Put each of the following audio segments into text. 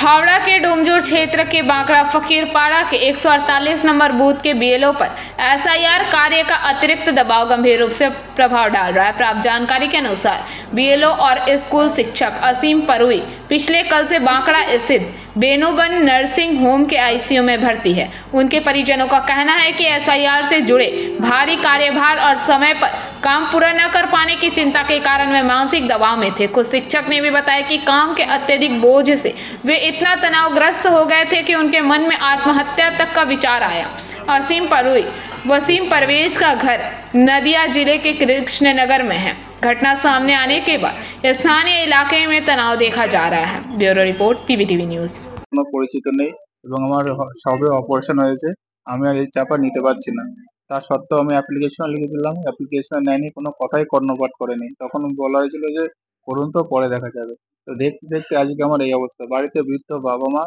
हावड़ा के डोमजोर क्षेत्र के बांकड़ा फकीरपाड़ा के 148 नंबर बूथ के बीएलओ पर एसआईआर कार्य का अतिरिक्त दबाव गंभीर रूप से प्रभाव डाल रहा है। प्राप्त जानकारी के अनुसार बीएलओ और स्कूल शिक्षक असीम परुई पिछले कल से बांकड़ा स्थित बेनूबन नर्सिंग होम के आईसीयू में भर्ती है। उनके परिजनों का कहना है कि एसआईआर से जुड़े भारी कार्यभार और समय पर काम पूरा न कर पाने की चिंता के कारण वे मानसिक दबाव में थे। कुछ शिक्षक ने भी बताया कि काम के अत्यधिक बोझ से वे इतना तनावग्रस्त हो गए थे कि उनके मन में आत्महत्या तक का विचार आया। असीम परुई वसीम परवेज का घर नदिया जिले के कृष्णनगर में है। घटना सामने आने के बाद स्थानीय इलाके में तनाव देखा जा रहा है। Bureau report PBTV news. কোনো পরিচিত নেই এবং আমার সবে অপারেশন হয়েছে, আমি আর এই চাপা নিতে পারছি না। তার সত্ত্বেও আমি অ্যাপ্লিকেশন লিখে দিলাম, অ্যাপ্লিকেশন নেয়নি, কোনো কথাই কর্ণপাত করেনি। তখন বলা হয়েছিল যে করুন, তো পরে দেখা যাবে। তো দেখতে দেখতে আজকে আমার এই অবস্থা। বাড়িতে বৃদ্ধ বাবা মা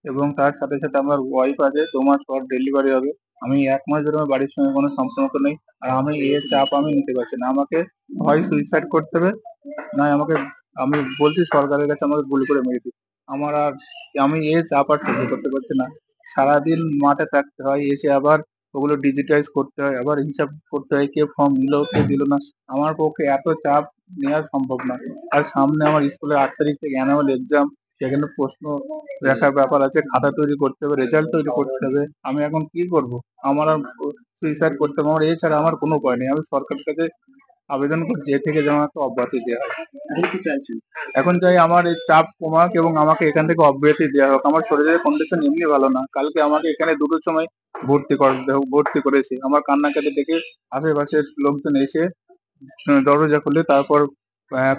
এবং তার সাথে সাথে আমার ওয়াইফ আছে, 2 মাস পর ডেলিভারি হবে। আমি 1 মাস ধরে আমার বাড়ির সঙ্গে কোনো সম্পর্ক নেই, আর আমি এর চাপ আমি নিতে পারছি না। আমাকে হয় সুইসাইড করতে হবে, নয় আমাকে, আমি বলছি সরকারের কাছে আমাকে গুলি করে মেরে দিক। আমার আর, আমি এর চাপ আর সহ্য করতে পারছি না। সারাদিন মাঠে থাকতে হয়, এসে আবার ওগুলো ডিজিটাইজ করতে হয়, আবার হিসাব করতে হয় কে ফর্ম দিল কে দিল না। আমার পক্ষে এত চাপ নেওয়া সম্ভব না। আর সামনে আমার স্কুলের 8 তারিখ থেকে অ্যানুয়াল এক্সাম, সেখানে প্রশ্ন দেখার ব্যাপার আছে, খাতা তৈরি করতে হবে, রেজাল্ট তৈরি করতে হবে। আমি এখন কি করব? আমার আর সুইসাইড করতে হবে, আমার এছাড়া আমার কোনো উপায় নেই। আমি সরকারের কাছে আবেদন করছি এ থেকে যেন একটা অব্যাহতি দেওয়া হয়। এখন কি চাইছেন? এখন চাই আমার এই চাপ কমাক এবং আমাকে এখান থেকে অব্যাহতি দেওয়া হোক। আমার শরীরের কন্ডিশন এমনি ভালো না। কালকে আমাকে এখানে 2টোর সময় ভর্তি করেছে। আমার কান্নাকাটি দেখে আশেপাশের লোকজন এসে দরজা খুলে তারপর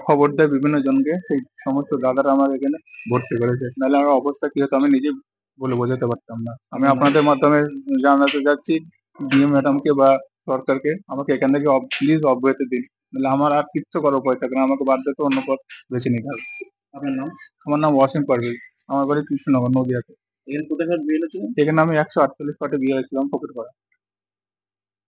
খবর দেয় বিভিন্ন জনকে। সেই সমস্ত দাদারা আমার এখানে ভর্তি করেছে। নাহলে আমার অবস্থা কি হতো আমি নিজে বলে বোঝাতে পারতাম না। আমি আপনাদের মাধ্যমে জানাতে যাচ্ছি ডিএম ম্যাডামকে বা সরকারকে, আমাকে এখান থেকে প্লিজ অব্যাহতি দিন। নাহলে আমার আর কিচ্ছু করার উপায় থাকে না, আমাকে বাধ্য অন্য পথ বেছে নিতে হবে। আপনার নাম? আমার নাম ওয়াসিম পারভেজ। আমার বাড়ি কৃষ্ণনগর, নদিয়াতে। এখানে কোথাকার বিয়ে হয়েছিল? এখানে আমি 148 পাটে বিয়ে হয়েছিলাম, ফকিরপাড়া।